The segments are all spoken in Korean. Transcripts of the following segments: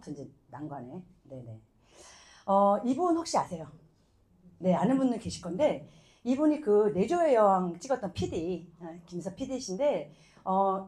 이제 난관에. 네네. 이분 혹시 아세요? 네, 아는 분은 계실 건데, 이분이 그 내조의 여왕 찍었던 PD, 김서 PD이신데,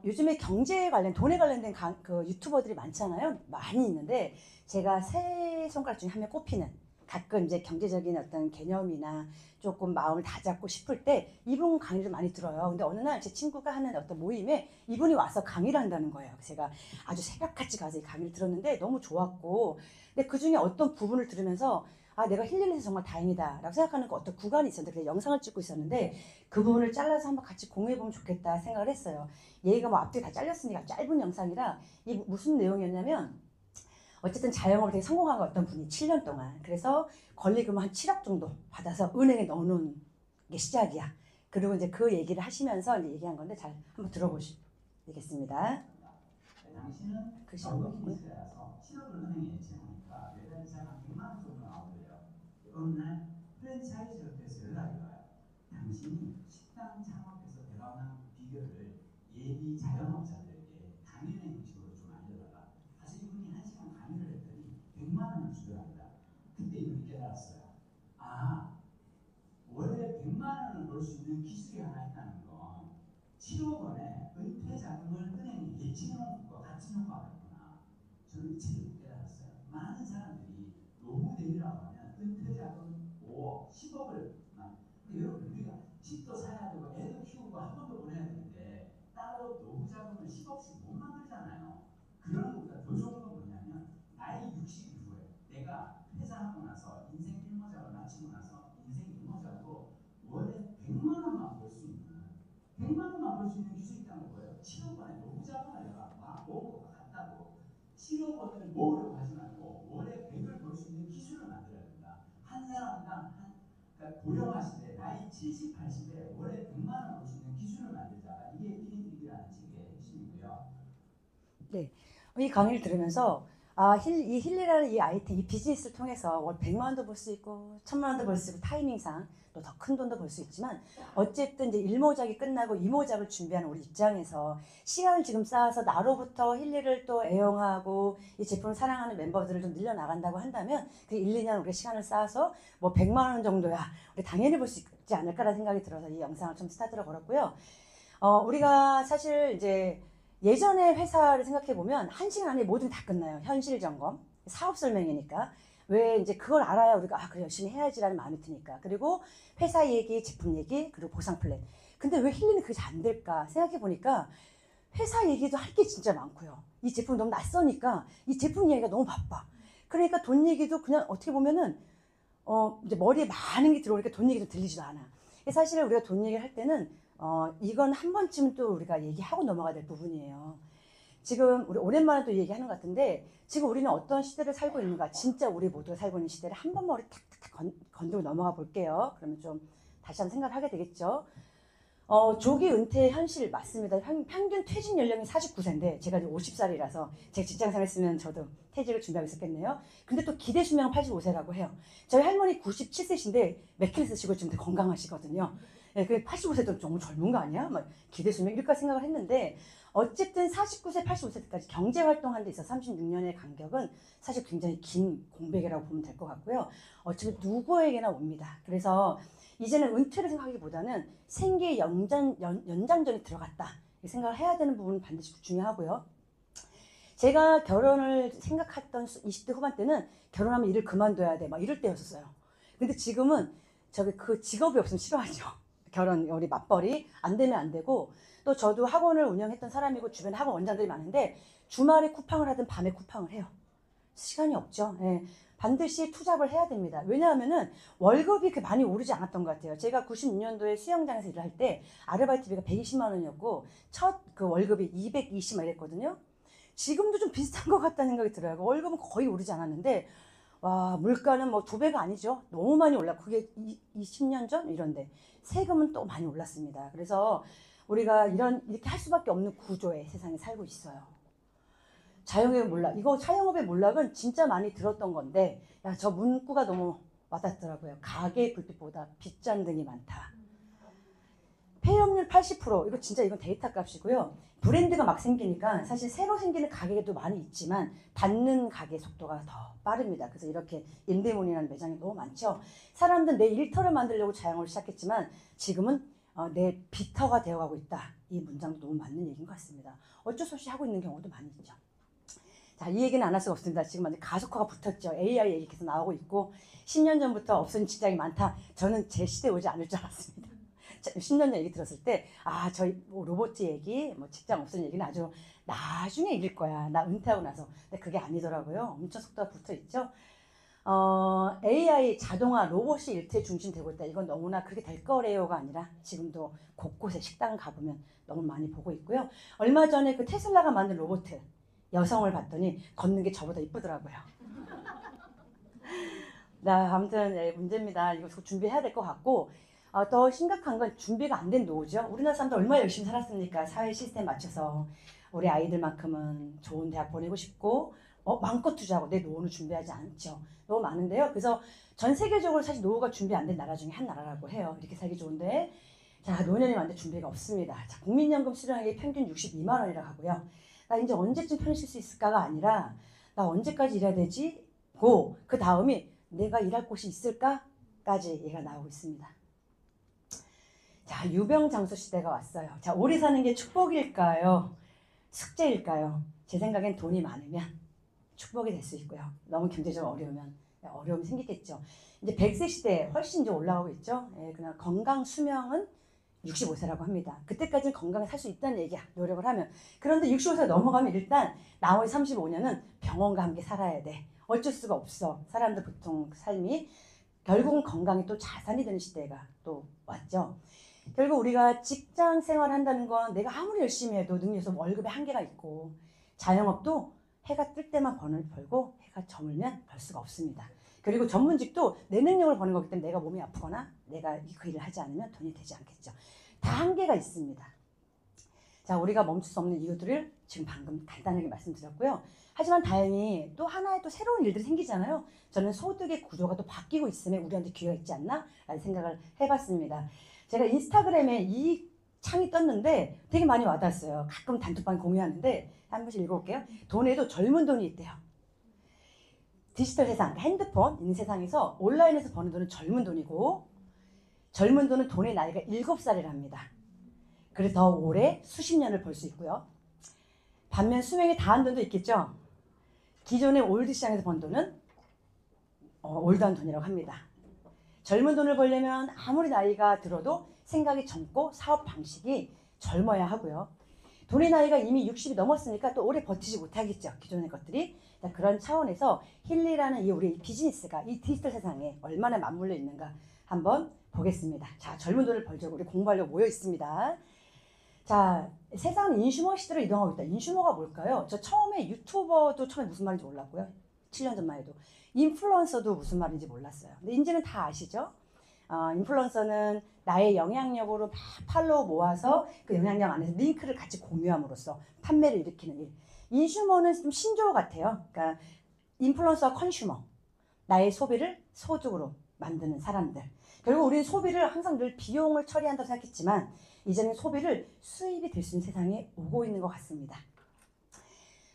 요즘에 경제에 관련, 돈에 관련된 그 유튜버들이 많잖아요. 많이 있는데, 제가 세 손가락 중에 한 명 꼽히는, 가끔 이제 경제적인 어떤 개념이나 조금 마음을 다잡고 싶을 때 이분 강의를 많이 들어요. 근데 어느 날 제 친구가 하는 어떤 모임에 이분이 와서 강의를 한다는 거예요. 제가 아주 새벽같이 가서 이 강의를 들었는데 너무 좋았고, 근데 그 중에 어떤 부분을 들으면서 아, 내가 힐링해서 정말 다행이다 라고 생각하는 그 어떤 구간이 있었는데, 그래서 영상을 찍고 있었는데 그 부분을 잘라서 한번 같이 공유해보면 좋겠다 생각을 했어요. 얘가 뭐 앞뒤 다 잘렸으니까 짧은 영상이라, 이 무슨 내용이었냐면, 어쨌든 자영업을 되게 성공한 어떤 분이 7년 동안, 그래서 권리금 한 7억 정도 받아서 은행에 넣어놓은 게 시작이야. 그리고 이제 그 얘기를 하시면서 이제 얘기한 건데, 잘 한번 들어보시겠습니다. 당신은 연금이 있어야서 7억을 은행에 예치해놓으니까 매달 이자가 한 100만 원 정도 나오더래요. 어느 날 프랜차이즈 업체에서 연락이 와요. 당신이 식당 창업해서 대박난 비결을 예비 자영업자들에게 강연의 형식으로 좀 알려달라. 그래서 이분이 1시간 강의를 했더니 100만 원을 주더랍니다. 그때 이분이 깨달았어요. 아, 월에 100만 원을 벌 수 있는 기술이 하나 있다는 건 7억 원의 은퇴 자금을 은행에 예치해놓은 것과 같은 효과가 있구나. 저는 이치를 깨달았어요. 많은 사람들이 노후 대비라고 하면 은퇴 자금 5억, 10억을 여러분, 우리가 집도 사야 되고 애도 키우고 학원도 보내야 되는데 따로 노후 자금을 10억씩 못 만들잖아요. 그런 것보다 더 좋은 건 뭐냐면, 나이 60 이후에 내가 퇴사하고 나서 인생 일모작을 마치고 나서 인생 일모작으로 월에 100만 원만 벌 수 있는, 100만 원만 벌 수 있는 기술이 있다는 거예요. 7억 원의 노후 자금을 내가 막 모은 것과 같다고. 7억 원을 모으려고 하지 말고 월에 100을 벌 수 있는 기술을 만들어야 된다. 한 사람당 그러니까 고령화시대 나이 70, 80에 월에 100만 원 벌 수 있는 기술을 만들자가, 이게 피니트릭이라는 책의 핵심이고요. 네. 이 강의를 들으면서 이 힐리라는 이 아이템, 이 비즈니스를 통해서 월 100만 원도 벌 수 있고 1000만 원도 벌 수 있고, 타이밍상 또 더 큰 돈도 벌 수 있지만, 어쨌든 이제 일모작이 끝나고 이모작을 준비하는 우리 입장에서 시간을 지금 쌓아서 나로부터 힐리를 또 애용하고 이 제품을 사랑하는 멤버들을 좀 늘려나간다고 한다면, 그 1, 2년 우리가 시간을 쌓아서 뭐 100만 원 정도야 우리 당연히 벌 수 있지 않을까라는 생각이 들어서 이 영상을 좀 스타트로 걸었고요. 우리가 사실 이제 예전의 회사를 생각해 보면 1시간 안에 모든 게 다 끝나요. 현실 점검, 사업 설명이니까. 왜 이제 그걸 알아야 우리가 그래 열심히 해야지라는 마음이 드니까. 그리고 회사 얘기, 제품 얘기, 그리고 보상 플랜. 근데 왜 힐링이 그게 잘 안 될까 생각해 보니까, 회사 얘기도 할 게 진짜 많고요. 이 제품 너무 낯서니까 이 제품 얘기가 너무 바빠. 그러니까 돈 얘기도 그냥 어떻게 보면은 이제 머리에 많은 게 들어오니까 돈 얘기도 들리지도 않아. 사실 우리가 돈 얘기를 할 때는 이건 한 번쯤 또 우리가 얘기하고 넘어가야 될 부분이에요. 지금 우리 오랜만에 또 얘기하는 것 같은데, 지금 우리는 어떤 시대를 살고 있는가, 진짜 우리 모두가 살고 있는 시대를 한 번 머리 탁탁탁 건들고 넘어가 볼게요. 그러면 좀 다시 한번 생각을 하게 되겠죠. 조기 은퇴 현실 맞습니다. 평균 퇴직 연령이 49세인데 제가 이제 50살이라서 제가 직장생활 했으면 저도 퇴직을 준비하고 있었겠네요. 근데 또 기대 수명은 85세라고 해요. 저희 할머니 97세신데 맥힐 쓰시고 지금 되게 건강하시거든요. 예, 그 85세도 너무 젊은 거 아니야? 막 기대 수명 이렇게 생각을 했는데, 어쨌든 49세, 85세까지 경제 활동하는 데 있어 36년의 간격은 사실 굉장히 긴 공백이라고 보면 될 것 같고요. 어차피 누구에게나 옵니다. 그래서 이제는 은퇴를 생각하기보다는 생계 연장전에 들어갔다 이 생각을 해야 되는 부분은 반드시 중요하고요. 제가 결혼을 생각했던 20대 후반 때는 결혼하면 일을 그만둬야 돼 막 이럴 때였었어요. 근데 지금은 저기 그 직업이 없으면 싫어하죠. 결혼 우리 맞벌이 안 되면 안 되고, 또 저도 학원을 운영했던 사람이고 주변에 학원 원장들이 많은데 주말에 쿠팡을 하든 밤에 쿠팡을 해요. 시간이 없죠. 예. 반드시 투잡을 해야 됩니다. 왜냐하면은 월급이 그렇게 많이 오르지 않았던 것 같아요. 제가 96년도에 수영장에서 일을 할 때 아르바이트비가 120만 원이었고 첫 그 월급이 220만 이랬거든요. 지금도 좀 비슷한 것 같다는 생각이 들어요. 월급은 거의 오르지 않았는데, 와, 물가는 뭐 2배가 아니죠. 너무 많이 올랐고, 그게 20년 전 이런데 세금은 또 많이 올랐습니다. 그래서 우리가 이렇게 할 수밖에 없는 구조의 세상에 살고 있어요. 자영업의 몰락, 이거 자영업의 몰락은 진짜 많이 들었던 건데, 야, 저 문구가 너무 와닿더라고요. 가게 불빛보다 빚잔등이 많다. 폐업률 80%, 이거 진짜 이건 데이터 값이고요. 브랜드가 막 생기니까 사실 새로 생기는 가게도 많이 있지만 닫는 가게 속도가 더 빠릅니다. 그래서 이렇게 인대문이라는 매장이 너무 많죠. 사람들은 내 일터를 만들려고 자영업을 시작했지만 지금은 내 비터가 되어가고 있다. 이 문장도 너무 맞는 얘기인 것 같습니다. 어쩔 수 없이 하고 있는 경우도 많이 있죠. 자, 이 얘기는 안 할 수가 없습니다. 지금 완전 가속화가 붙었죠. AI 얘기 계속 나오고 있고 10년 전부터 없어진 직장이 많다. 저는 제 시대에 오지 않을 줄 알았습니다. 10년 전 얘기 들었을 때 저희 뭐 로봇 얘기, 뭐 직장 없어진 얘기는 아주 나중에 이길 거야. 나 은퇴하고 나서. 근데 그게 아니더라고요. 엄청 속도가 붙어 있죠. AI, 자동화, 로봇이 일터에 중심되고 있다. 이건 너무나 그렇게 될 거래요가 아니라 지금도 곳곳에 식당 가보면 너무 많이 보고 있고요. 얼마 전에 그 테슬라가 만든 로봇 여성을 봤더니 걷는 게 저보다 이쁘더라고요. 아무튼 문제입니다. 이거 준비해야 될 것 같고 더 심각한 건 준비가 안 된 노후죠. 우리나라 사람들 얼마나 열심히 살았습니까? 사회 시스템 맞춰서 우리 아이들만큼은 좋은 대학 보내고 싶고 마음껏 투자하고 내 노후는 준비하지 않죠. 너무 많은데요. 그래서 전 세계적으로 사실 노후가 준비 안 된 나라 중에 한 나라라고 해요. 이렇게 살기 좋은데 노년이 왔는데 준비가 없습니다. 국민연금 수령액이 평균 62만 원이라고 하고요. 나 이제 언제쯤 편히 쉴 수 있을까가 아니라 나 언제까지 일해야 되지? 그 다음이 내가 일할 곳이 있을까까지 얘기가 나오고 있습니다. 유병장수 시대가 왔어요. 오래 사는 게 축복일까요? 숙제일까요? 제 생각엔 돈이 많으면 축복이 될 수 있고요. 너무 경제적으로 어려우면 어려움이 생기겠죠. 이제 100세 시대에 훨씬 이제 올라가고 있죠. 그냥 건강 수명은 65세라고 합니다. 그때까지는 건강에 살 수 있다는 얘기야. 노력을 하면. 그런데 65세 넘어가면 일단 나머지 35년은 병원과 함께 살아야 돼. 어쩔 수가 없어. 사람들 보통 삶이. 결국은 건강이 또 자산이 되는 시대가 또 왔죠. 결국 우리가 직장 생활을 한다는 건 내가 아무리 열심히 해도 능력에서 월급에 한계가 있고 자영업도 해가 뜰 때만 벌고 해가 저물면 벌 수가 없습니다. 그리고 전문직도 내 능력을 버는 거기 때문에 내가 몸이 아프거나 내가 그 일을 하지 않으면 돈이 되지 않겠죠. 다 한계가 있습니다. 우리가 멈출 수 없는 이유들을 지금 방금 간단하게 말씀드렸고요. 하지만 다행히 또 하나의 또 새로운 일들이 생기잖아요. 저는 소득의 구조가 또 바뀌고 있으면 우리한테 기회가 있지 않나? 라는 생각을 해봤습니다. 제가 인스타그램에 이 창이 떴는데 되게 많이 와닿았어요. 가끔 단톡방 공유하는데 한 번씩 읽어볼게요. 돈에도 젊은 돈이 있대요. 디지털 세상, 핸드폰 있는 세상에서 온라인에서 버는 돈은 젊은 돈이고 젊은 돈은 돈의 나이가 7살이랍니다. 그래서 더 오래 수십 년을 벌 수 있고요. 반면 수명이 다한 돈도 있겠죠. 기존의 올드 시장에서 번 돈은 올드한 돈이라고 합니다. 젊은 돈을 벌려면 아무리 나이가 들어도 생각이 젊고 사업 방식이 젊어야 하고요. 돈의 나이가 이미 60이 넘었으니까 또 오래 버티지 못하겠죠. 기존의 것들이. 그런 차원에서 힐리라는 우리 비즈니스가 이 디지털 세상에 얼마나 맞물려 있는가 한번 보겠습니다. 젊은 돈을 벌자고 우리 공부하려고 모여 있습니다. 세상은 인슈머 시대로 이동하고 있다. 인슈머가 뭘까요? 저 처음에 유튜버도 처음에 무슨 말인지 몰랐고요. 7년 전만 해도. 인플루언서도 무슨 말인지 몰랐어요. 근데 이제는 다 아시죠? 인플루언서는 나의 영향력으로 막 팔로워 모아서 그 영향력 안에서 링크를 같이 공유함으로써 판매를 일으키는 일. 인슈머는 좀 신조어 같아요. 그러니까 인플루언서와 컨슈머. 나의 소비를 소득으로 만드는 사람들. 결국 우리는 소비를 항상 늘 비용을 처리한다고 생각했지만 이제는 소비를 수입이 될 수 있는 세상에 오고 있는 것 같습니다.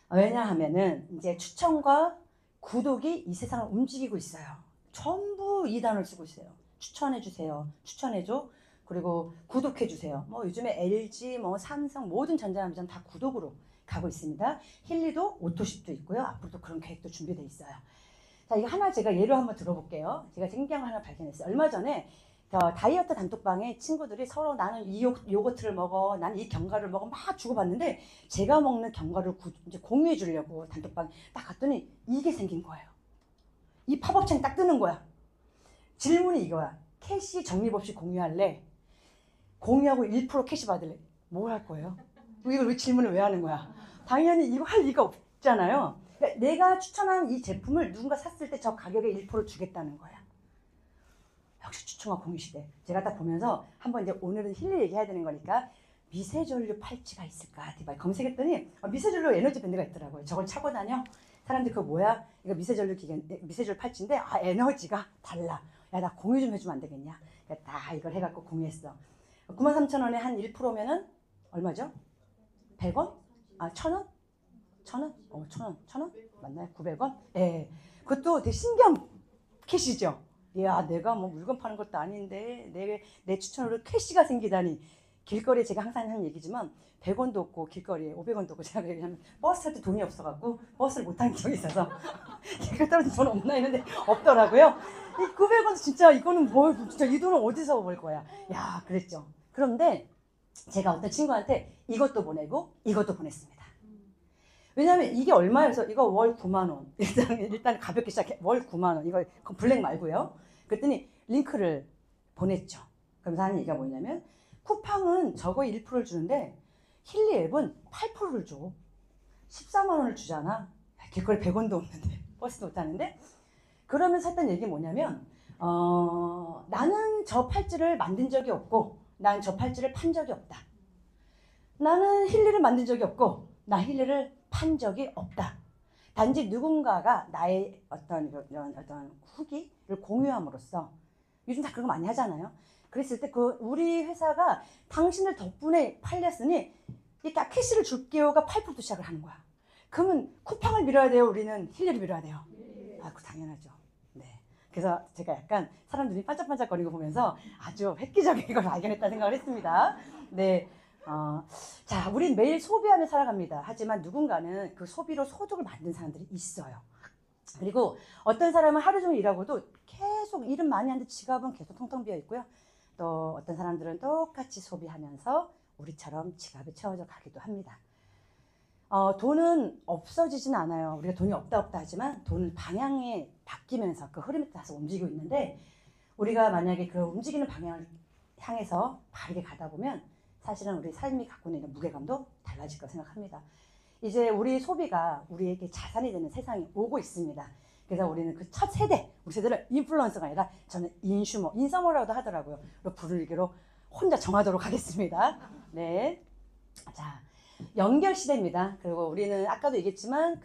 왜냐하면은 이제 추천과 구독이 이 세상을 움직이고 있어요. 전부 이 단어를 쓰고 있어요. 추천해주세요. 추천해줘. 그리고 구독해주세요. 요즘에 LG, 삼성 모든 전자남전 다 구독으로 가고 있습니다. 힐리도 오토십도 있고요. 앞으로도 그런 계획도 준비되어 있어요. 이거 하나 제가 예로 한번 들어볼게요. 제가 신기한 거 하나 발견했어요. 얼마 전에 다이어트 단톡방에 친구들이 서로 나는 이 요거트를 먹어, 나는 이 견과류를 먹어 막 주고받는데 제가 먹는 견과류를 이제 공유해 주려고 단톡방 딱 갔더니 이게 생긴 거예요. 이 팝업창이 딱 뜨는 거야. 질문이 이거야. 캐시 적립 없이 공유할래? 공유하고 1% 캐시 받을래? 뭘 할 거예요? 이걸 왜 질문을 왜 하는 거야? 당연히 이거 할 리가 없잖아요. 그러니까 내가 추천한 이 제품을 누군가 샀을 때 저 가격에 1% 주겠다는 거야. 역시 추천과 공유 시대. 제가 딱 보면서 한번 이제 오늘은 힐리 얘기해야 되는 거니까 미세전류 팔찌가 있을까? 검색했더니 미세전류 에너지 밴드가 있더라고요. 저걸 차고 다녀? 사람들이 그거 뭐야? 이거 미세전류 팔찌인데 에너지가 달라. 야, 나 공유 좀 해주면 안 되겠냐? 다 이걸 해갖고 공유했어. 93,000원에 한 1%면은 얼마죠? 100원? 아, 1,000원? 1,000원? 1,000원? 맞나요? 900원? 예. 그것도 되게 신기한 캐시죠. 야, 내가 뭐 물건 파는 것도 아닌데 내 추천으로 캐시가 생기다니. 길거리에 제가 항상 하는 얘기지만 100원도 없고 길거리에 500원도 없고 제가 얘기하면 버스 탈 때 돈이 없어갖고 버스를 못 탄 기억이 있어서 길거리 떨어진 돈 없나 했는데 없더라고요. 이 900원 진짜 이거는 뭘 진짜 이 돈을 어디서 벌 거야. 야, 그랬죠. 그런데 제가 어떤 친구한테 이것도 보내고 이것도 보냈습니다. 왜냐하면 이게 얼마여서 이거 월 9만 원. 일단 가볍게 시작해. 월 9만 원. 이거 블랙 말고요. 그랬더니 링크를 보냈죠. 그러면서 하는 얘기가 뭐냐면 쿠팡은 저거 1%를 주는데 힐리 앱은 8%를 줘. 14만 원을 주잖아. 길거리 100원도 없는데 버스도 못 타는데. 그러면서 했던 얘기 뭐냐면 나는 저 팔찌를 만든 적이 없고 난 저 팔찌를 판 적이 없다. 나는 힐리를 만든 적이 없고 나 힐리를 판 적이 없다. 단지 누군가가 나의 어떤 후기를 공유함으로써 요즘 다 그런 거 많이 하잖아요. 그랬을 때 우리 회사가 당신들 덕분에 팔렸으니 이렇게 캐시를 줄게요가 8% 시작을 하는 거야. 그러면 쿠팡을 밀어야 돼요? 우리는 힐리를 밀어야 돼요? 아, 그 당연하죠. 네. 그래서 제가 약간 사람들이 반짝반짝거리고 보면서 아주 획기적인 걸 발견했다는 생각을 했습니다. 네. 자, 우린 매일 소비하며 살아갑니다. 하지만 누군가는 그 소비로 소득을 만든 사람들이 있어요. 그리고 어떤 사람은 하루 종일 일하고도 계속 일은 많이 하는데 지갑은 계속 텅텅 비어 있고요. 또 어떤 사람들은 똑같이 소비하면서 우리처럼 지갑이 채워져 가기도 합니다. 돈은 없어지진 않아요. 우리가 돈이 없다 하지만 돈은 방향이 바뀌면서 그 흐름에 따라서 움직이고 있는데 우리가 만약에 그 움직이는 방향을 향해서 바르게 가다 보면 사실은 우리 삶이 갖고 있는 무게감도 달라질 거라고 생각합니다. 이제 우리 소비가 우리에게 자산이 되는 세상이 오고 있습니다. 그래서 우리는 그 첫 세대, 우리 세대를 인플루언서가 아니라 저는 인서머라고도 하더라고요. 부르기로 혼자 정하도록 하겠습니다. 네. 자, 연결 시대입니다. 그리고 우리는 아까도 얘기했지만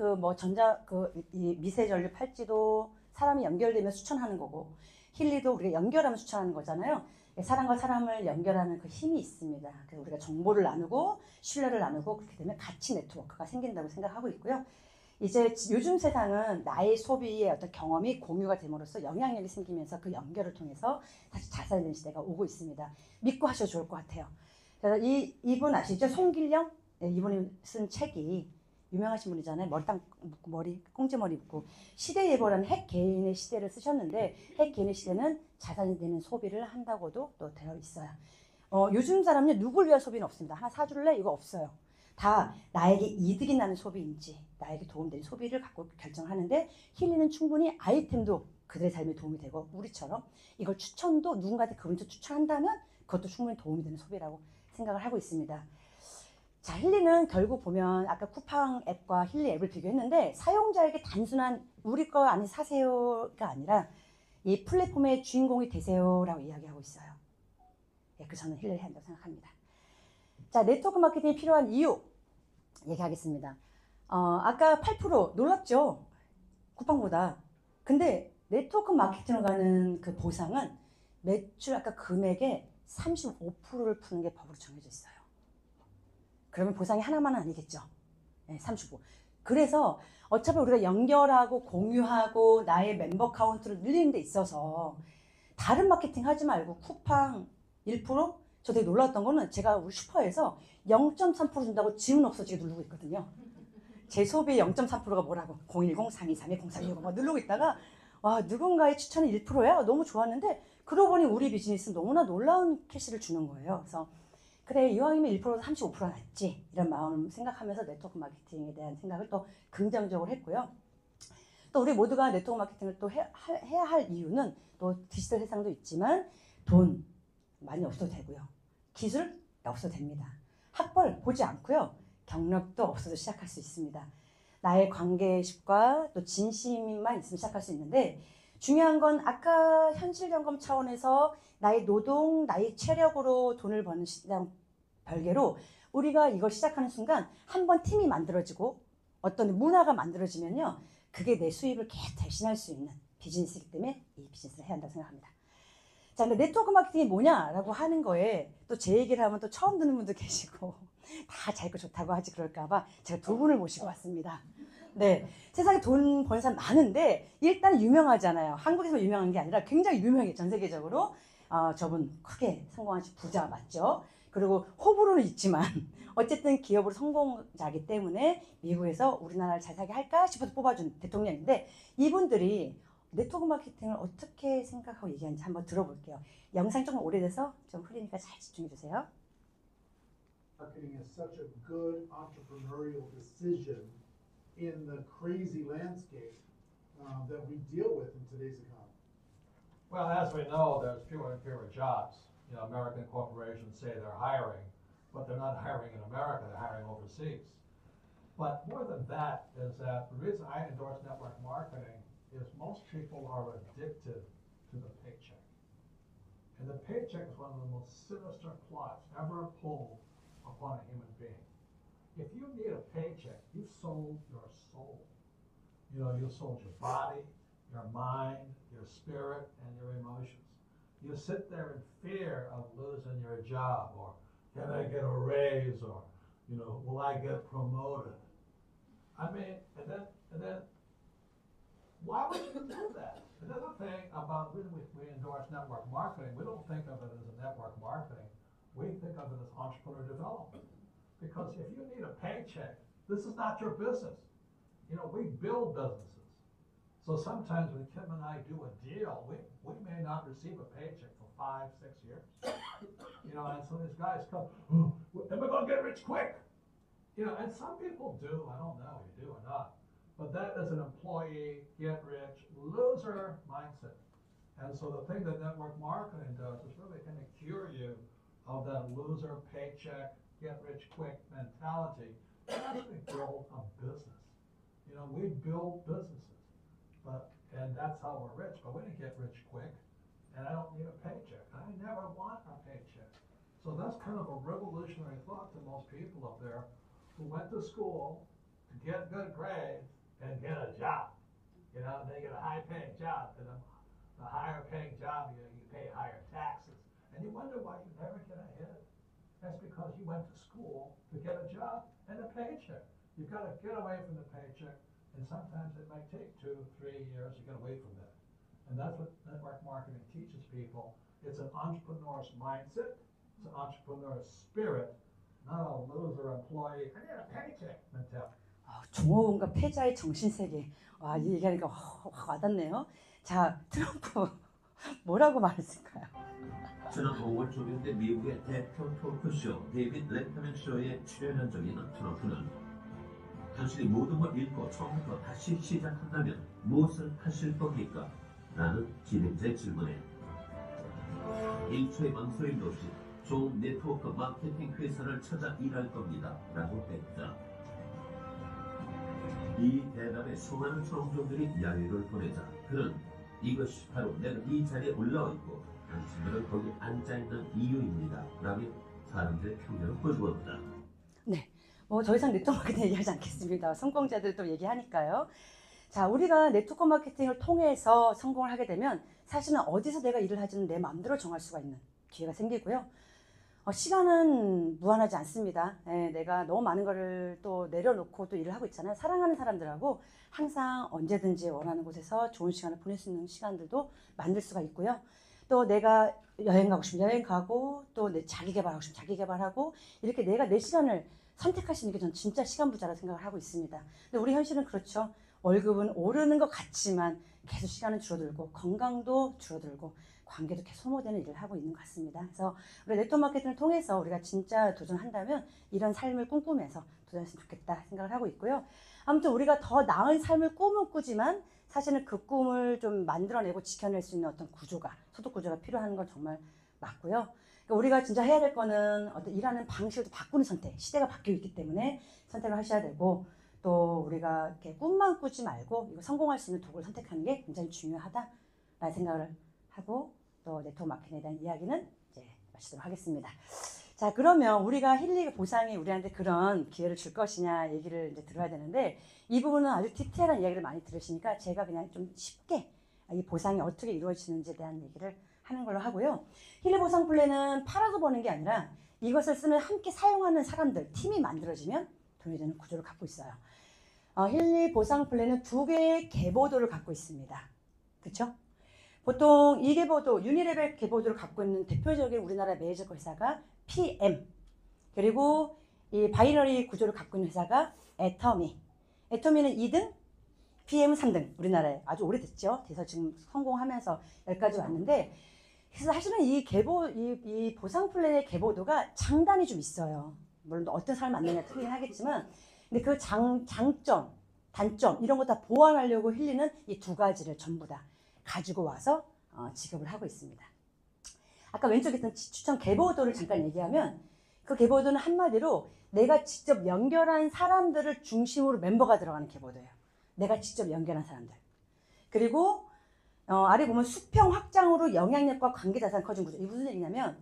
이 미세전류 팔찌도 사람이 연결되면 추천하는 거고 힐리도 우리가 연결하면 추천하는 거잖아요. 사람과 사람을 연결하는 그 힘이 있습니다. 그래서 우리가 정보를 나누고 신뢰를 나누고 그렇게 되면 가치 네트워크가 생긴다고 생각하고 있고요. 이제 요즘 세상은 나의 소비의 어떤 경험이 공유가 됨으로써 영향력이 생기면서 그 연결을 통해서 다시 자산이 되는 시대가 오고 있습니다. 믿고 하셔도 좋을 것 같아요. 그래서 이분 아시죠? 송길령? 네, 이분이 쓴 책이 유명하신 분이잖아요. 꽁지머리 묶고 시대예보라는 핵 개인의 시대를 쓰셨는데 핵 개인의 시대는 자산이 되는 소비를 한다고도 또 되어 있어요. 요즘 사람은 누굴 위한 소비는 없습니다. 하나 사줄래? 이거 없어요. 다 나에게 이득이 나는 소비인지 나에게 도움되는 소비를 갖고 결정하는데 힐리는 충분히 아이템도 그들의 삶에 도움이 되고 우리처럼 이걸 추천도 누군가한테 그걸 추천한다면 그것도 충분히 도움이 되는 소비라고 생각을 하고 있습니다. 자, 힐리는 결국 보면 아까 쿠팡 앱과 힐리 앱을 비교했는데 사용자에게 단순한 우리 거 아니 사세요가 아니라 이 플랫폼의 주인공이 되세요라고 이야기하고 있어요. 예, 그래서 저는 힐리를 해야 한다고 생각합니다. 자, 네트워크 마케팅이 필요한 이유 얘기하겠습니다. 아까 8% 놀랍죠? 쿠팡보다. 근데 네트워크 마케팅으로 가는 그 보상은 매출 아까 금액의 35%를 푸는 게 법으로 정해져 있어요. 그러면 보상이 하나만은 아니겠죠. 네, 35. 그래서 어차피 우리가 연결하고 공유하고 나의 멤버 카운트를 늘리는 데 있어서 다른 마케팅 하지 말고 쿠팡 1%? 저 되게 놀랐던 거는 제가 우리 슈퍼에서 0.3% 준다고 지문 없어지게 누르고 있거든요. 제 소비의 0.3%가 뭐라고 010-323-0465 막 누르고 있다가 와, 누군가의 추천이 1%야? 너무 좋았는데 그러고 보니 우리 비즈니스는 너무나 놀라운 캐시를 주는 거예요. 그래서 그래, 이왕이면 1%도 35%가 낫지 이런 마음 생각하면서 네트워크 마케팅에 대한 생각을 또 긍정적으로 했고요. 또 우리 모두가 네트워크 마케팅을 또 해야 할 이유는 또 디지털 세상도 있지만 돈 많이 없어도 되고요. 기술 없어도 됩니다. 학벌 보지 않고요. 경력도 없어도 시작할 수 있습니다. 나의 관계식과 또 진심만 있으면 시작할 수 있는데 중요한 건 아까 현실 점검 차원에서 나의 노동, 나의 체력으로 돈을 버는 시장 별개로 우리가 이걸 시작하는 순간 한번 팀이 만들어지고 어떤 문화가 만들어지면요. 그게 내 수입을 계속 대신할 수 있는 비즈니스이기 때문에 이 비즈니스를 해야 한다고 생각합니다. 자, 근데 네트워크 마케팅이 뭐냐라고 하는 거에 또 제 얘기를 하면 또 처음 듣는 분도 계시고 다 자기 거 좋다고 하지 그럴까봐 제가 두 분을 모시고 왔습니다. 네, 세상에 돈 버는 사람 많은데 일단 유명하잖아요. 한국에서 유명한 게 아니라 굉장히 유명해 전 세계적으로. 저분 크게 성공하신 부자 맞죠? 그리고 호불호는 있지만 어쨌든 기업으로 성공자이기 때문에 미국에서 우리나라를 잘 살게 할까 싶어서 뽑아준 대통령인데 이분들이 네트워크 마케팅을 어떻게 생각하고 얘기하는지 한번 들어볼게요. 영상 조금 오래돼서 좀 흐리니까 잘 집중해 주세요. Marketing is such a good entrepreneurial decision in the crazy landscape that we deal with in today's economy. Well, as we know, there's fewer and fewer jobs. You know, American corporations say they're hiring, but they're not hiring in America, they're hiring overseas. But more than that is that the reason I endorse network marketing is most people are addicted to the paycheck. And the paycheck is one of the most sinister plots ever pulled upon a human being. If you need a paycheck, you sold your soul. You know, you sold your body, your mind, your spirit, and your emotions. You sit there in fear of losing your job, or can I get a raise, or, you know, will I get promoted? I mean, and then, why would you do that? Another thing about when we endorse network marketing, we don't think of it as a network marketing. We think of it as entrepreneur development. Because if you need a paycheck, this is not your business. You know, we build businesses. So sometimes when Kim and I do a deal, we may not receive a paycheck for 5, 6 years. You know, and so these guys come, and we're gonna get rich quick. You know, and some people do, I don't know if you do or not. But that is an employee, get rich, loser mindset. And so the thing that network marketing does is really kind of cure you of that loser paycheck, get rich quick mentality, and actually build a business. You know, we build businesses, and that's how we're rich, but we didn't get rich quick, and I don't need a paycheck. I never want a paycheck. So that's kind of a revolutionary thought to most people up there who went to school to get good grades and get a job. You know, they get a high-paying job, and the higher-paying job, you pay higher taxes. And you wonder why you never get ahead. That's because you went to school to get a job and a paycheck. You've got to get away from the paycheck, and sometimes it might take 2, 3 years to get away from that. And that's what network marketing teaches people. It's an entrepreneur's mindset, it's an entrepreneur's spirit, not a loser employee, I need a paycheck mentality. 종업원과 패자의 정신세계. 와, 이 얘기하니까 확 와닿네요. 자, 트럼프 뭐라고 말했을까요? 지난 5월 종영된 미국의 대표 토크쇼 데이빗 레터맨 쇼에 출연한 적이 있는 트럼프는 당신이 모든 걸 잃고 처음부터 다시 시작한다면 무엇을 하실 겁니까? 라는 진행자의 질문에 1초의 망설임도 없이 좋은 네트워크 마케팅 회사를 찾아 일할 겁니다. 라고 했다. 이 대답에 수많은 청중들이 야유를 보내자 그는 이것이 바로 내가 이 자리에 올라와 있고 당신들은 거기 앉아있는 이유입니다. 라며 사람들의 편견을 보여주었다. 네, 뭐 더 이상 네트워크 마케팅 얘기하지 않겠습니다. 성공자들 또 얘기하니까요. 자, 우리가 네트워크 마케팅을 통해서 성공을 하게 되면 사실은 어디서 내가 일을 하지는 내 마음대로 정할 수가 있는 기회가 생기고요. 시간은 무한하지 않습니다. 내가 너무 많은 거를 또 내려놓고 또 일을 하고 있잖아요. 사랑하는 사람들하고 항상 언제든지 원하는 곳에서 좋은 시간을 보낼 수 있는 시간들도 만들 수가 있고요. 또 내가 여행 가고 싶으면 여행 가고 또 내 자기 개발하고 싶으면 자기 개발하고 이렇게 내가 내 시간을 선택할 수 있는 게 저는 진짜 시간 부자라고 생각을 하고 있습니다. 근데 우리 현실은 그렇죠. 월급은 오르는 것 같지만 계속 시간은 줄어들고 건강도 줄어들고 관계도 계속 소모되는 일을 하고 있는 것 같습니다. 그래서 우리 네트워크 마케팅을 통해서 우리가 진짜 도전한다면 이런 삶을 꿈꾸면서 도전했으면 좋겠다 생각을 하고 있고요. 아무튼 우리가 더 나은 삶을 꿈은 꾸지만 사실은 그 꿈을 좀 만들어내고 지켜낼 수 있는 어떤 구조가, 소득 구조가 필요한 건 정말 맞고요. 그러니까 우리가 진짜 해야 될 거는 어떤 일하는 방식을 바꾸는 선택, 시대가 바뀌고 있기 때문에 선택을 하셔야 되고 또 우리가 이렇게 꿈만 꾸지 말고 이거 성공할 수 있는 도구를 선택하는 게 굉장히 중요하다라는 생각을 하고 또 네트워크 마케팅에 대한 이야기는 이제 마치도록 하겠습니다. 자, 그러면 우리가 힐링 보상이 우리한테 그런 기회를 줄 것이냐 얘기를 이제 들어야 되는데 이 부분은 아주 디테일한 이야기를 많이 들으시니까 제가 그냥 좀 쉽게 이 보상이 어떻게 이루어지는지에 대한 얘기를 하는 걸로 하고요. 힐리 보상 플랜은 팔아서 버는 게 아니라 이것을 쓰면 함께 사용하는 사람들, 팀이 만들어지면 돈이 되는 구조를 갖고 있어요. 힐리 보상 플랜은 2개의 계보도를 갖고 있습니다. 그렇죠? 보통 이 계보도, 유니레벨 계보도를 갖고 있는 대표적인 우리나라 메이저 회사가 PM, 그리고 이 바이너리 구조를 갖고 있는 회사가 애터미. 애터미는 2등, PM은 3등. 우리나라에 아주 오래됐죠. 그래서 지금 성공하면서 여기까지 왔는데, 그래서 사실은 이 보상 플랜의 계보도가 장단이 좀 있어요. 물론 어떤 사람 만나냐 틀리긴 하겠지만, 근데 그 장점, 단점 이런 거 다 보완하려고 힐리는 이 2가지를 전부 다 가지고 와서 지급을 하고 있습니다. 아까 왼쪽에 있던 추천 계보도를 잠깐 얘기하면, 그 계보도는 한마디로 내가 직접 연결한 사람들을 중심으로 멤버가 들어가는 계보도예요. 내가 직접 연결한 사람들. 그리고 아래 보면 수평 확장으로 영향력과 관계자산 커진 구조. 이게 무슨 얘기냐면,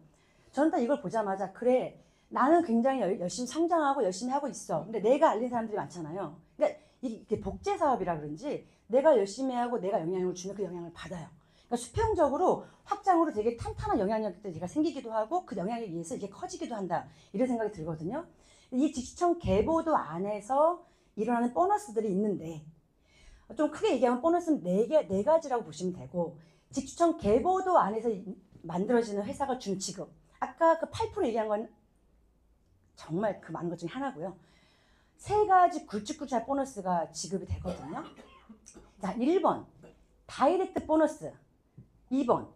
저는 딱 이걸 보자마자 그래, 나는 굉장히 열심히 성장하고 열심히 하고 있어. 근데 내가 알린 사람들이 많잖아요. 그러니까 이게 복제 사업이라 그런지 내가 열심히 하고 내가 영향력을 주면 그 영향을 받아요. 그러니까 수평적으로 확장으로 되게 탄탄한 영향력들이 제가 생기기도 하고 그 영향에 의해서 이게 커지기도 한다. 이런 생각이 들거든요. 이 직추천 계보도 안에서 일어나는 보너스들이 있는데, 좀 크게 얘기하면 보너스는 네 가지라고 보시면 되고, 직추천 계보도 안에서 만들어지는 회사가 주는 지급. 아까 그 8% 얘기한 건 정말 그 많은 것 중에 하나고요. 3가지 굵직굵직한 보너스가 지급이 되거든요. 자, 1번 다이렉트 보너스, 2번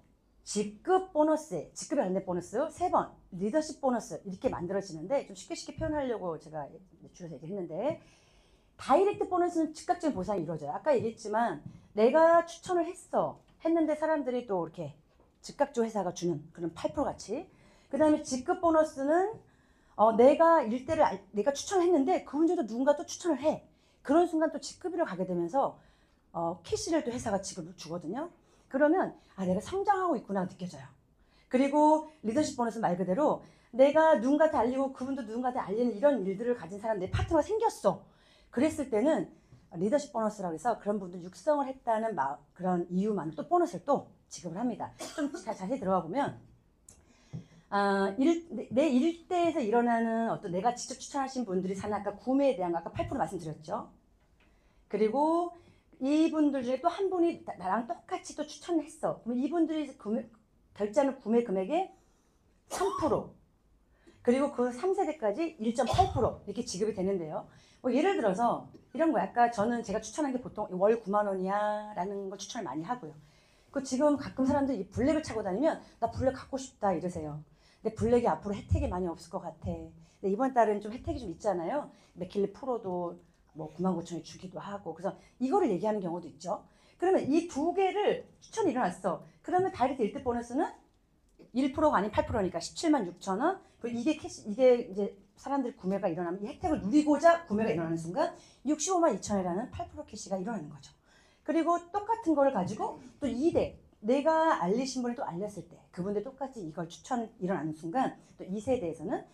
직급 보너스, 직급에 관련된 보너스, 3번 리더십 보너스, 이렇게 만들어지는데, 좀 쉽게 표현하려고 제가 줄여서 얘기했는데, 다이렉트 보너스는 즉각적인 보상이 이루어져요. 아까 얘기했지만 내가 추천을 했는데 사람들이 또 이렇게 즉각적으로 회사가 주는 그런 8% 같이. 그 다음에 직급 보너스는 내가 내가 추천을 했는데 그 문제도 누군가 또 추천을 해. 그런 순간 또 직급으로 가게 되면서 캐시를 또 회사가 지급을 주거든요. 그러면 내가 성장하고 있구나 느껴져요. 그리고 리더십 보너스 말 그대로 내가 누군가한테 알리고 그분도 누군가한테 알리는 이런 일들을 가진 사람, 내 파트너가 생겼어. 그랬을 때는 리더십 보너스라고 해서 그런 분들 육성을 했다는 그런 이유만으로 또 보너스를 또 지급을 합니다. 좀 자세히 들어가 보면, 내 일대에서 일어나는 어떤 내가 직접 추천하신 분들이 사는 아까 구매에 대한 거 아까 8% 말씀드렸죠. 그리고 이분들 중에 또 한 분이 나랑 똑같이 또 추천을 했어. 그럼 이분들이 결제하는 구매 금액의 3%, 그리고 그 3세대까지 1.8% 이렇게 지급이 되는데요. 예를 들어서 이런 거, 아까 제가 추천한 게 보통 월 9만 원이야 라는 걸 추천을 많이 하고요. 지금 가끔 사람들이 블랙을 차고 다니면 나 블랙 갖고 싶다 이러세요. 근데 블랙이 앞으로 혜택이 많이 없을 것 같아. 근데 이번 달은 좀 혜택이 좀 있잖아요. 맥킬리 프로도 뭐 99,000원에 주기도 하고. 그래서 이거를 얘기하는 경우도 있죠. 그러면 이 2개를 추천이 일어났어. 그러면 다이렉트 1대 보너스는 1%가 아닌 8%니까 176,000원. 그리고 이게 이제 사람들이 구매가 일어나면 이 혜택을 누리고자 구매가 일어나는 순간 652,000원이라는 8% 캐시가 일어나는 거죠. 그리고 똑같은 거를 가지고 또 2대, 내가 알리신 분이 또 알렸을 때 그분들 똑같이 이걸 추천 일어나는 순간 또 2세대에서는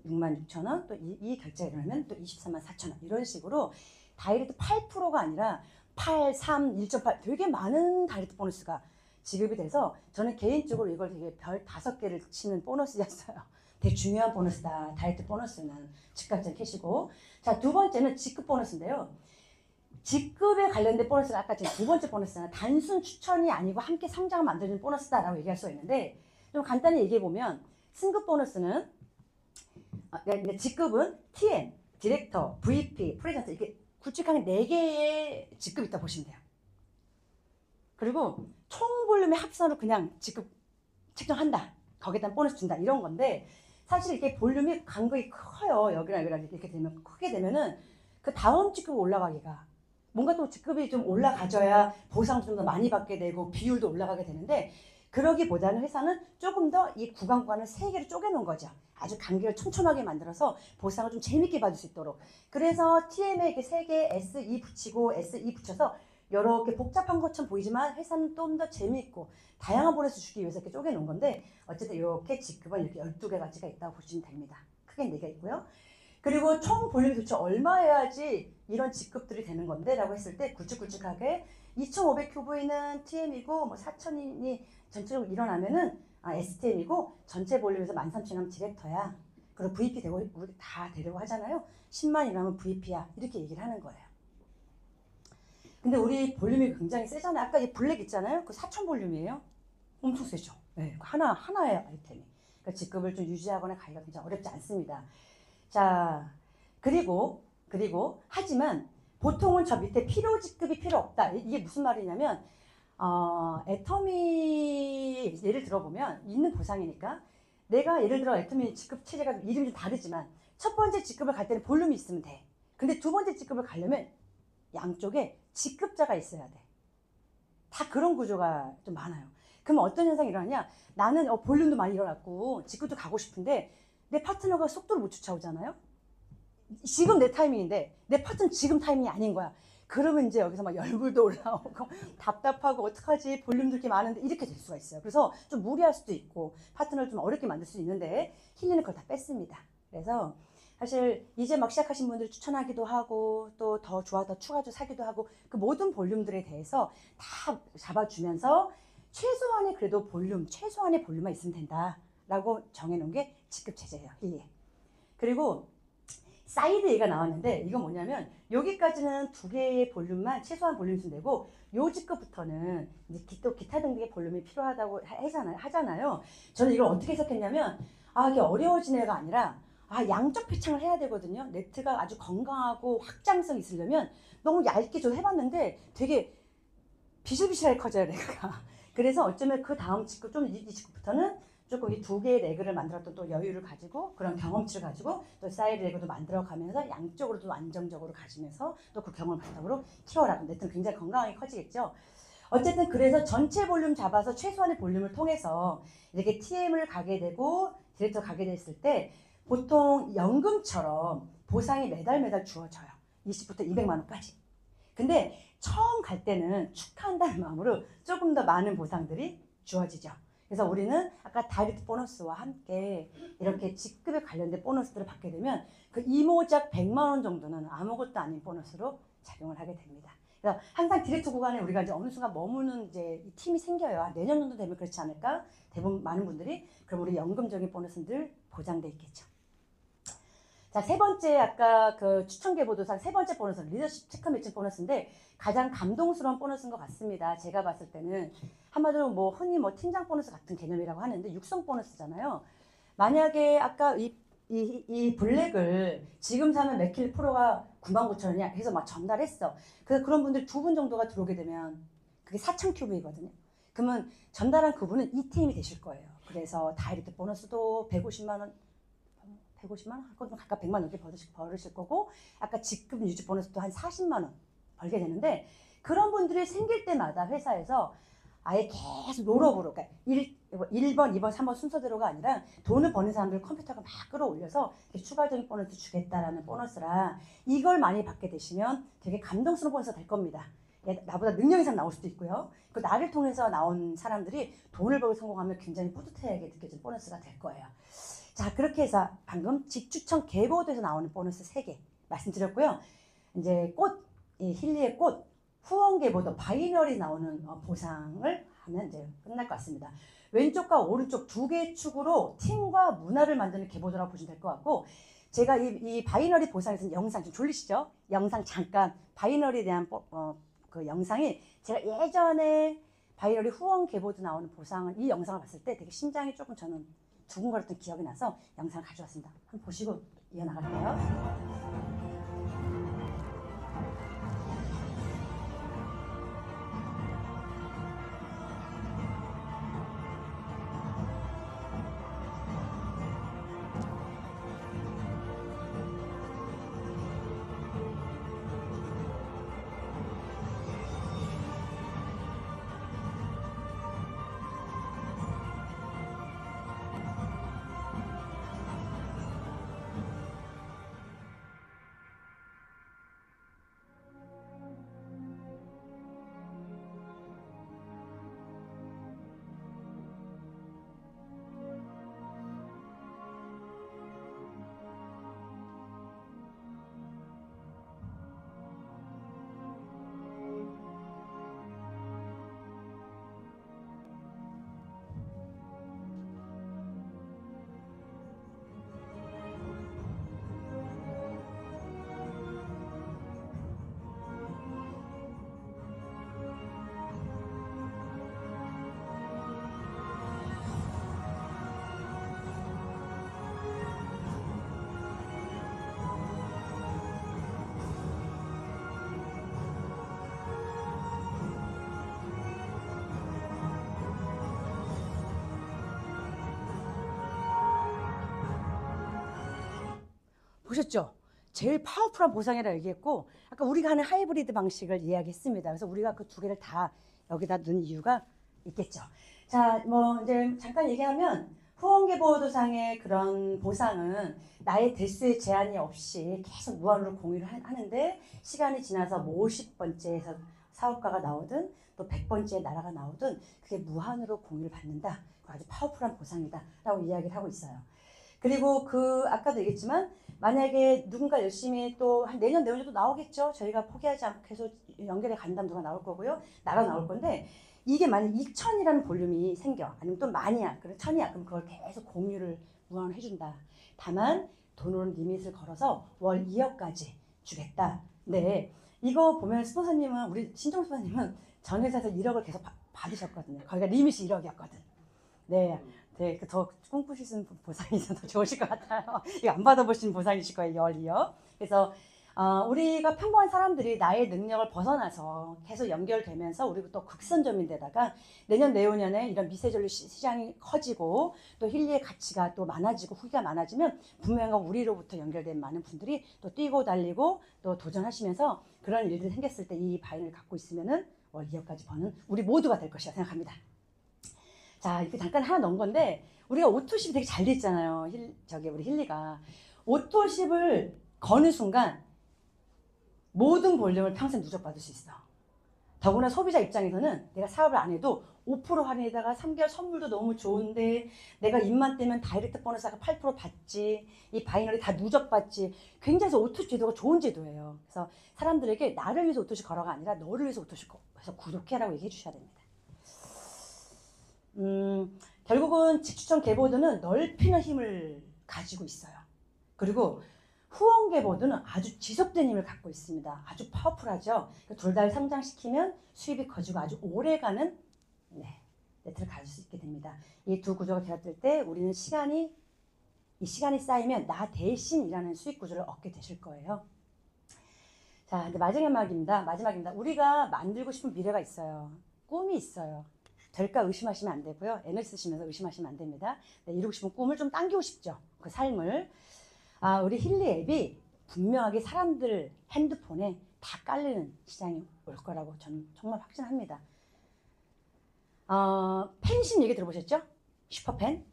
66,000원, 또 이 결제가 일어나면 또 234,000원, 이런 식으로 다이렉트 8%가 아니라 8, 3, 1.8 되게 많은 다이렉트 보너스가 지급이 돼서 저는 개인적으로 이걸 되게 별 5개를 치는 보너스였어요. 되게 중요한 보너스다. 다이렉트 보너스는 즉각적 캐시고. 자, 2번째는 직급 보너스인데요. 직급에 관련된 보너스가 아까 제가 2번째 보너스는 단순 추천이 아니고 함께 성장을 만드는 보너스다라고 얘기할 수가 있는데, 좀 간단히 얘기해 보면 승급 보너스는 직급은 TM, 디렉터, VP, 프레젠터, 이렇게 굵직하게 4개의 직급이 있다고 보시면 돼요. 그리고 총 볼륨의 합산으로 그냥 직급 책정한다. 거기에다 보너스 준다. 이런 건데, 사실 이렇게 볼륨이 간극이 커요. 여기랑 이렇게 되면, 크게 되면은 그 다음 직급 올라가기가, 뭔가 또 직급이 좀 올라가져야 보상도 좀 더 많이 받게 되고 비율도 올라가게 되는데, 그러기보다는 회사는 조금 더 이 구간을 3개로 쪼개놓은 거죠. 아주 간격을 촘촘하게 만들어서 보상을 좀 재밌게 받을 수 있도록. 그래서 TM에 이렇게 3개 SE 붙이고 SE 붙여서 이렇게 복잡한 것처럼 보이지만 회사는 좀 더 재미있고 다양한 보너스 주기 위해서 이렇게 쪼개놓은 건데, 어쨌든 이렇게 직급은 이렇게 12개가지가 있다고 보시면 됩니다. 크게 4개 있고요. 그리고 총 볼륨이 도대체 얼마 해야지 이런 직급들이 되는 건데 라고 했을 때 굵직굵직하게 2500QV는 TM이고 뭐 4000이 전체적으로 일어나면은 STM이고 전체 볼륨에서 13000이면 디렉터야. 그리고 VP 되고 우리 다 되려고 하잖아요. 10만이라면 VP야. 이렇게 얘기를 하는 거예요. 근데 우리 볼륨이 굉장히 세잖아요. 아까 이 블랙 있잖아요. 그 4000 볼륨이에요. 엄청 세죠. 네, 하나의 아이템이. 그러니까 직급을 좀 유지하거나 가기가 굉장히 어렵지 않습니다. 자, 그리고 하지만 보통은 저 밑에 필요 직급이 필요 없다. 이게 무슨 말이냐면 애터미 예를 들어보면 있는 보상이니까 내가 예를 들어 애터미 직급 체제가 이름이 좀 다르지만 첫 번째 직급을 갈 때는 볼륨이 있으면 돼. 근데 두 번째 직급을 가려면 양쪽에 직급자가 있어야 돼. 다 그런 구조가 좀 많아요. 그러면 어떤 현상이 일어나냐? 나는 볼륨도 많이 일어났고 직급도 가고 싶은데 내 파트너가 속도를 못 쫓아오잖아요. 지금 내 타이밍인데 내 파트너는 지금 타이밍이 아닌 거야. 그러면 이제 여기서 막 열불도 올라오고 답답하고 어떡하지, 볼륨도 이렇게 많은데, 이렇게 될 수가 있어요. 그래서 좀 무리할 수도 있고 파트너를 좀 어렵게 만들 수 있는데 힐리는 그걸 다 뺐습니다. 그래서 사실 이제 막 시작하신 분들 추천하기도 하고 또 더 좋아서 추가적으로 사기도 하고 그 모든 볼륨들에 대해서 다 잡아주면서 최소한의 그래도 볼륨, 최소한의 볼륨만 있으면 된다라고 정해놓은 게 직급 체제예요. 힐리. 그리고 사이드 얘기가 나왔는데 이건 뭐냐면 여기까지는 두 개의 볼륨만 최소한 볼륨 있으면 되고 요 직급부터는 이제 또 기타 등등의 볼륨이 필요하다고 하잖아요. 저는 이걸 어떻게 해석했냐면 이게 어려워진 애가 아니라 양쪽 패창을 해야 되거든요. 네트가 아주 건강하고 확장성 있으려면 너무 얇게 좀 해봤는데 되게 비실비실하게 커져요, 레그가. 그래서 어쩌면 그 다음 직급, 좀 이 직급부터는 조금 이 두 개의 레그를 만들었던 또 여유를 가지고 그런 경험치를 가지고 또 사이드 레그도 만들어가면서 양쪽으로 좀 안정적으로 가지면서 또 그 경험을 바탕으로 키워라. 네트는 굉장히 건강하게 커지겠죠. 어쨌든 그래서 전체 볼륨 잡아서 최소한의 볼륨을 통해서 이렇게 TM을 가게 되고 디렉터 가게 됐을 때 보통 연금처럼 보상이 매달 주어져요. 20부터 200만 원까지. 근데 처음 갈 때는 축하한다는 마음으로 조금 더 많은 보상들이 주어지죠. 그래서 우리는 아까 다이렉트 보너스와 함께 이렇게 직급에 관련된 보너스들을 받게 되면 그 이모작 100만 원 정도는 아무것도 아닌 보너스로 작용을 하게 됩니다. 그래서 항상 디렉트 구간에 우리가 이제 어느 순간 머무는 이제 이 팀이 생겨요. 내년 정도 되면 그렇지 않을까? 대부분 많은 분들이. 그럼 우리 연금적인 보너스는 늘 보장돼 있겠죠. 자, 세 번째 아까 그 추천 계보도상 세 번째 보너스는 리더십 체크 매칭 보너스인데 가장 감동스러운 보너스인 것 같습니다. 제가 봤을 때는 한마디로 뭐 흔히 뭐 팀장 보너스 같은 개념이라고 하는데 육성 보너스잖아요. 만약에 아까 이 블랙을 지금 사면 맥힐 프로가 99,000원이야 해서 막 전달했어. 그래서 그런 분들 두 분 정도가 들어오게 되면 그게 4,000큐브이거든요. 그러면 전달한 그분은 이 팀이 되실 거예요. 그래서 다이렉트 보너스도 150만 원, 그건 각각 100만 원 넘게 벌으실 거고 아까 직급 유지 보너스도 한 40만 원 벌게 되는데 그런 분들이 생길 때마다 회사에서 아예 계속 롤업으로 그러니까 1번, 2번, 3번 순서대로가 아니라 돈을 버는 사람들 컴퓨터가 막 끌어올려서 추가적인 보너스 주겠다라는 보너스라 이걸 많이 받게 되시면 되게 감동스러운 보너스가 될 겁니다. 나보다 능력 이상 나올 수도 있고요. 그 나를 통해서 나온 사람들이 돈을 벌고 성공하면 굉장히 뿌듯하게 느껴지는 보너스가 될 거예요. 자, 그렇게 해서 방금 직추천 계보도에서 나오는 보너스 3개 말씀드렸고요. 이제 이 힐리의 꽃, 후원 계보도 바이너리 나오는 보상을 하면 이제 끝날 것 같습니다. 왼쪽과 오른쪽 두 개의 축으로 팀과 문화를 만드는 계보도라고 보시면 될 것 같고 제가 이 바이너리 보상에서 영상 좀 졸리시죠? 영상 잠깐 바이너리에 대한 그 영상이 제가 예전에 바이너리 후원 계보도 나오는 보상을 이 영상을 봤을 때 되게 심장이 조금 저는 두근거렸던 기억이 나서 영상을 가져왔습니다. 한번 보시고 이어나갈게요. 보셨죠? 제일 파워풀한 보상이라 얘기했고 아까 우리가 하는 하이브리드 방식을 이야기했습니다. 그래서 우리가 그 두 개를 다 여기다 넣은 이유가 있겠죠. 자, 뭐 이제 잠깐 얘기하면 후원계보호도상의 그런 보상은 나의 대수의 제한이 없이 계속 무한으로 공유를 하는데 시간이 지나서 뭐 50번째에서 사업가가 나오든 또 100번째 나라가 나오든 그게 무한으로 공유를 받는다. 아주 파워풀한 보상이다 라고 이야기를 하고 있어요. 그리고 그 아까도 얘기했지만 만약에 누군가 열심히 또 한 내년 내후년도 나오겠죠. 저희가 포기하지 않고 계속 연결해 간다면 누가 나올 거고요. 나라 나올 건데 이게 만약 2,000이라는 볼륨이 생겨 아니면 또 만이야 그럼 1,000이야 그럼 그걸 계속 공유를 무한으로 해준다. 다만 돈으로 리밋을 걸어서 월 2억까지 주겠다. 네, 이거 보면 스폰서님은 우리 신정 스폰서님은 전 회사에서 1억을 계속 받으셨거든요. 거기가 리밋이 1억이었거든. 네, 네, 더 꿈꾸시는 보상이 더 좋으실 것 같아요. 이거 안 받아보신 보상이실 거예요, 월 2억. 그래서 우리가 평범한 사람들이 나의 능력을 벗어나서 계속 연결되면서 우리가 또 극선점인데다가 내년 내후년에 이런 미세전류 시장이 커지고 또 힐리의 가치가 또 많아지고 후기가 많아지면 분명히 우리로부터 연결된 많은 분들이 또 뛰고 달리고 또 도전하시면서 그런 일들이 생겼을 때 이 바인을 갖고 있으면은 월 2억까지 버는 우리 모두가 될 것이라 생각합니다. 자, 이렇게 잠깐 하나 넣은 건데 우리가 오토십이 되게 잘 돼 있잖아요. 우리 힐리가 오토십을 거는 순간 모든 볼륨을 평생 누적받을 수 있어. 더구나 소비자 입장에서는 내가 사업을 안 해도 5% 할인에다가 3개월 선물도 너무 좋은데 내가 입만 떼면 다이렉트 보너스가 8% 받지, 이 바이너리 다 누적받지. 굉장히 오토시 제도가 좋은 제도예요. 그래서 사람들에게 나를 위해서 오토시 걸어가 아니라 너를 위해서 오토시 해서 구독해라고 얘기해 주셔야 됩니다. 결국은 직추천 계보드는 넓히는 힘을 가지고 있어요. 그리고 후원 계보드는 아주 지속된 힘을 갖고 있습니다. 아주 파워풀하죠. 둘 다 성장시키면 수입이 커지고 아주 오래가는 네트를 가질 수 있게 됩니다. 이 두 구조가 결합될 때 우리는 이 시간이 쌓이면 나 대신 일하는 수익 구조를 얻게 되실 거예요. 자, 이제 마지막입니다. 우리가 만들고 싶은 미래가 있어요. 꿈이 있어요. 될까 의심하시면 안 되고요. 에너지 쓰시면서 의심하시면 안 됩니다. 네, 이루고 싶은 꿈을 좀 당기고 싶죠. 그 삶을. 우리 힐리 앱이 분명하게 사람들 핸드폰에 다 깔리는 시장이 올 거라고 저는 정말 확신합니다. 팬심 얘기 들어보셨죠? 슈퍼팬.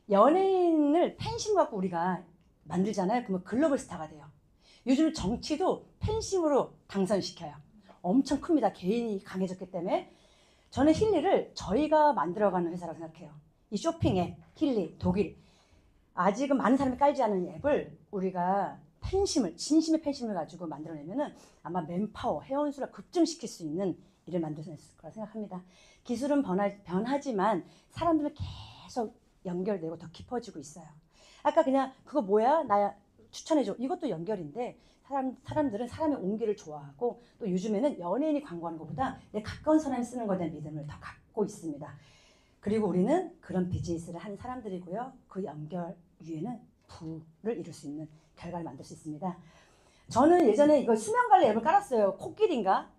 연예인을 팬심 갖고 우리가 만들잖아요. 그러면 글로벌 스타가 돼요. 요즘 정치도 팬심으로 당선시켜요. 엄청 큽니다. 개인이 강해졌기 때문에. 저는 힐리를 저희가 만들어가는 회사라고 생각해요. 이 쇼핑 앱, 힐리, 독일. 아직은 많은 사람이 깔지 않은 앱을 우리가 진심의 팬심을 가지고 만들어내면은 아마 맨파워, 회원수를 급증시킬 수 있는 일을 만들 수 있을 거라 생각합니다. 기술은 변하지만 사람들은 계속 연결되고 더 깊어지고 있어요. 아까 그냥 그거 뭐야? 나 추천해줘. 이것도 연결인데 사람들은 사람의 온기를 좋아하고 또 요즘에는 연예인이 광고하는 것보다 내 가까운 사람이 쓰는 것에 대한 믿음을 더 갖고 있습니다. 그리고 우리는 그런 비즈니스를 하는 사람들이고요. 그 연결 위에는 부를 이룰 수 있는 결과를 만들 수 있습니다. 저는 예전에 이거 수면관리 앱을 깔았어요. 코끼리인가?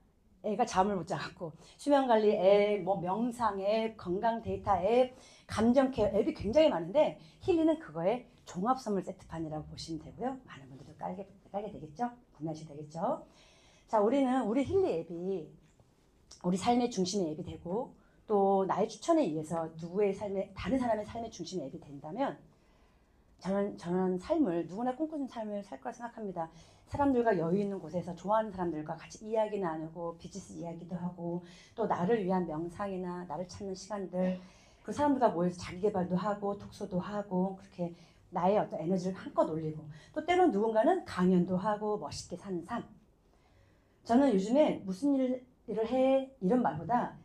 애가 잠을 못 자갖고 수면관리 앱, 뭐 명상 앱, 건강 데이터 앱, 감정 케어 앱이 굉장히 많은데 힐리는 그거의 종합 선물 세트판이라고 보시면 되고요. 많은 분들도 깔게 되겠죠? 구매하시게 되겠죠? 자, 우리 힐리 앱이 우리 삶의 중심의 앱이 되고 또 나의 추천에 의해서 다른 사람의 삶의 중심의 앱이 된다면 저는 삶을 누구나 꿈꾸는 삶을 살 거라 생각합니다. 사람들과 여유 있는 곳에서 좋아하는 사람들과 같이 이야기 나누고 비즈니스 이야기도 하고 또 나를 위한 명상이나 나를 찾는 시간들 그 사람들과 모여서 자기개발도 하고 독서도 하고 그렇게 나의 어떤 에너지를 한껏 올리고 또 때론 누군가는 강연도 하고 멋있게 사는 삶. 저는 요즘에 무슨 일을 해 이런 말보다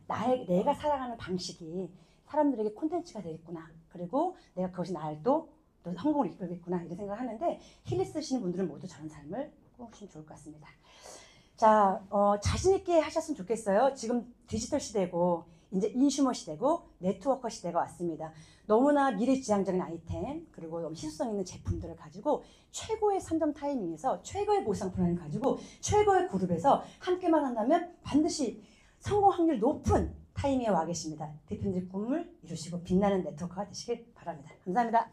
내가 살아가는 방식이 사람들에게 콘텐츠가 되겠구나. 그리고 내가 그것이 나를 또 성공을 이끌겠구나 이런 생각을 하는데 힐리 쓰시는 분들은 모두 저런 삶을 꾸시면 좋을 것 같습니다. 자, 자신 있게 하셨으면 좋겠어요. 지금 디지털 시대고 이제 인슈머 시대고 네트워커 시대가 왔습니다. 너무나 미래지향적인 아이템 그리고 너무 희소성 있는 제품들을 가지고 최고의 선점 타이밍에서 최고의 보상 플랜을 가지고 최고의 그룹에서 함께만 한다면 반드시 성공 확률 높은 타이밍에 와 계십니다. 대표님들 꿈을 이루시고 빛나는 네트워커가 되시길 바랍니다. 감사합니다.